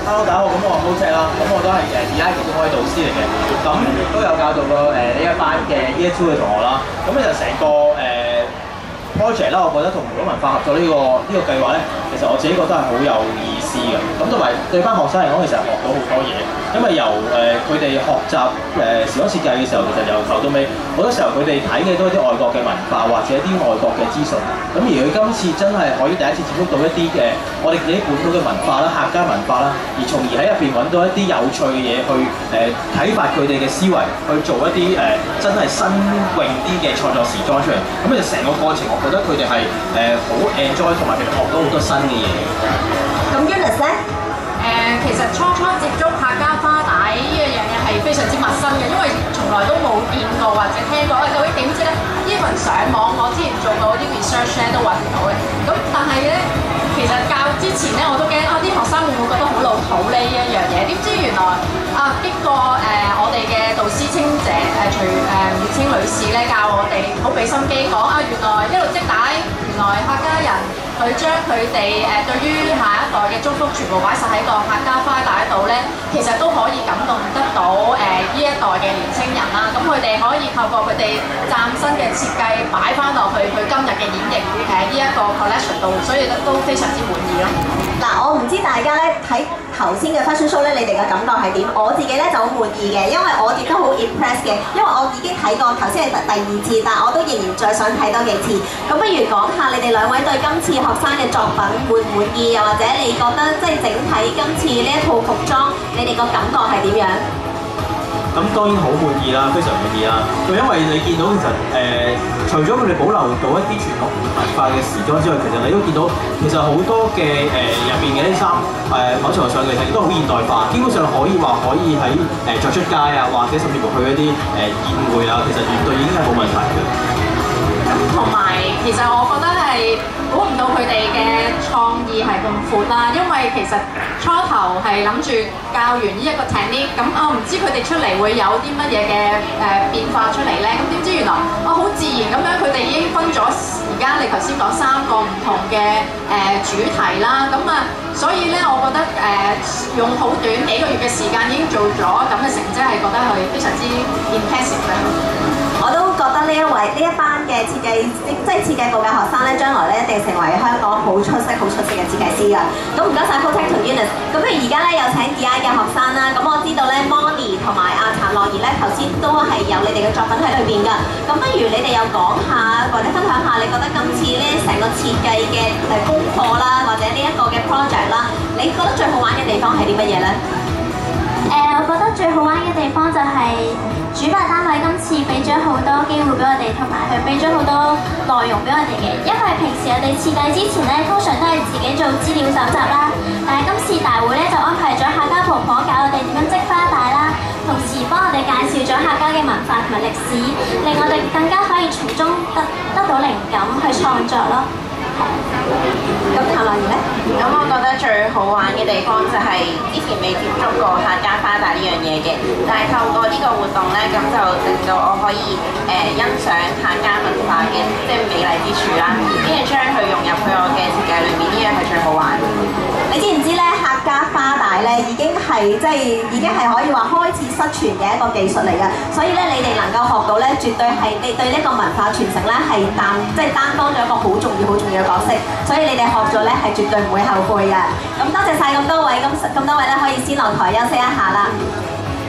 Hello， 大家好，咁我係 Mo Jack 啦，咁我都係而家其中一位導師嚟嘅，咁都有教導過呢一班嘅 Year 2嘅同學啦，咁其實成個project 啦，我覺得同胡文化合作呢個計劃咧，其實我自己覺得係好有意思嘅，咁同埋對班學生嚟講，其實係學到好多嘢，因為由佢哋學習時裝設計嘅時候，其實由頭到尾好多時候佢哋睇嘅都係啲外國嘅文化或者一啲外國嘅資訊，咁而佢今次真係可以第一次接觸到一啲我哋自己本土嘅文化啦、客家文化啦，而從而喺入邊揾到一啲有趣嘅嘢去啟發佢哋嘅思維，去做一啲真係新穎啲嘅創作時裝出嚟，咁其實成個過程我覺得佢哋係好 enjoy 同埋佢哋學到好多新嘅嘢。咁 Eunice 咧？其實初接觸客家花帶呢一樣嘢係非常之陌生嘅，因為從來都冇見過或者聽過。究竟點知咧？even上網，我之前做過啲 research 咧都揾唔到嘅。咁但係咧，其實教之前咧我都驚啲學生會唔會覺得好老土呢一樣嘢？點知原來經過我哋嘅導師清姐徐葉清女士咧教我哋好俾心機講原來一路織帶，原來客家人佢將佢哋對於下一代嘅祝福全部擺晒喺個客家花帶度咧，其實都可以感動得到呢一代嘅年青人啦。咁佢哋可以透過佢哋嶄新嘅設計擺翻落去佢今日嘅演繹呢一個 collection 度，所以都非常之滿意咯。嗱，我唔知大家咧睇頭先嘅 fashion show 咧，你哋嘅感覺係點？我自己咧就好滿意嘅，因為我亦都好 impress 嘅，因為我已經睇過頭先係第二次，但我都仍然再想睇多幾次。咁不如講下你哋兩位對今次學生嘅作品滿唔滿意？又或者你覺得即係整體今次呢一套服裝，你哋個感覺係點樣？咁當然好滿意啦，非常滿意啦。因為你見到其實除咗佢哋保留到一啲傳統文化嘅時裝之外，其實你都見到其實好多嘅入邊嘅啲衫某程度上其實都好現代化，基本上可以話可以喺着出街啊，或者甚至乎去一啲宴會啊，其實絕對已經係冇問題嘅。同埋其實我覺得係估唔到佢哋嘅創意係咁闊啦，因為其實初頭係諗住教完呢一個 technique， 咁我唔知佢哋出嚟會有啲乜嘢嘅變化出嚟咧，咁點知原來好自然咁樣佢哋已經分咗而家你頭先講3個唔同嘅主題啦，咁所以咧我覺得用好短幾個月嘅時間已經做咗咁嘅成績，係覺得係非常之 impressive 嘅。我都覺得呢一班嘅設計，即係設計部嘅學生咧，將來咧一定成為香港好出色嘅設計師㗎。咁唔該晒 Paul同 Eunice。咁不如而家咧有請 DI 嘅學生啦。咁我知道咧 Moni 同埋陳樂兒咧頭先都係有你哋嘅作品喺裏邊㗎。咁不如你哋又講下或者分享下，你覺得今次咧成個設計嘅功課啦，或者呢一個嘅 project 啦，你覺得最好玩嘅地方係啲乜嘢咧？我覺得最好玩嘅地方就係主辦單位今次俾咗好多機會俾我哋，同埋佢俾咗好多內容俾我哋嘅。因為平時我哋設計之前咧，通常都係自己做資料搜集啦，但係今次大會咧就安排咗客家婆婆教我哋點樣織花帶啦，同時幫我哋介紹咗客家嘅文化同埋歷史，令我哋更加可以從中得到靈感去創作咯。咁譚樂兒咧？咁我覺得最好玩嘅地方就係之前未接觸過客家花帶呢樣嘢嘅，但係透過呢個活動咧，咁就令到我可以欣賞客家文化嘅即係美麗之處啦，跟住將佢融入去我嘅設計裏面，呢樣係最好玩。你知唔知咧？客家花帶咧已經係可以話開始失傳嘅一個技術嚟㗎，所以咧你哋能夠學到咧，絕對係你對呢個文化傳承咧係擔當咗一個好重要嘅角色，所以你哋學咗咧係絕對唔會後悔嘅。咁多謝晒咁多位，咁多位咧可以先落台休息一下啦。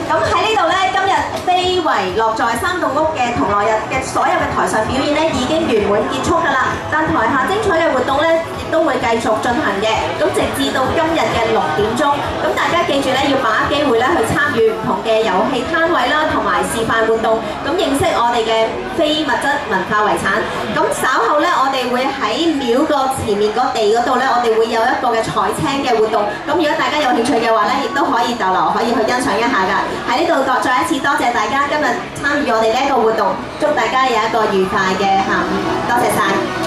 咁喺呢度咧，今日非遺落在3棟屋嘅同樂日嘅所有嘅台上表演咧已經圓滿結束㗎啦，但台下精彩嘅活動咧亦都會繼續進行嘅，咁直至到今日嘅6點鐘。咁大家記住咧，要把握機會咧去參與唔同嘅遊戲攤位啦，同埋示範活動，咁認識我哋嘅非物質文化遺產。咁稍後咧，我哋會喺廟個前面個地嗰度咧，我哋會有一個嘅彩青嘅活動。咁如果大家有興趣嘅話咧，亦都可以逗留，可以去欣賞一下㗎。喺呢度再一次多謝大家今日參與我哋呢一個活動，祝大家有一個愉快嘅下午，多謝晒。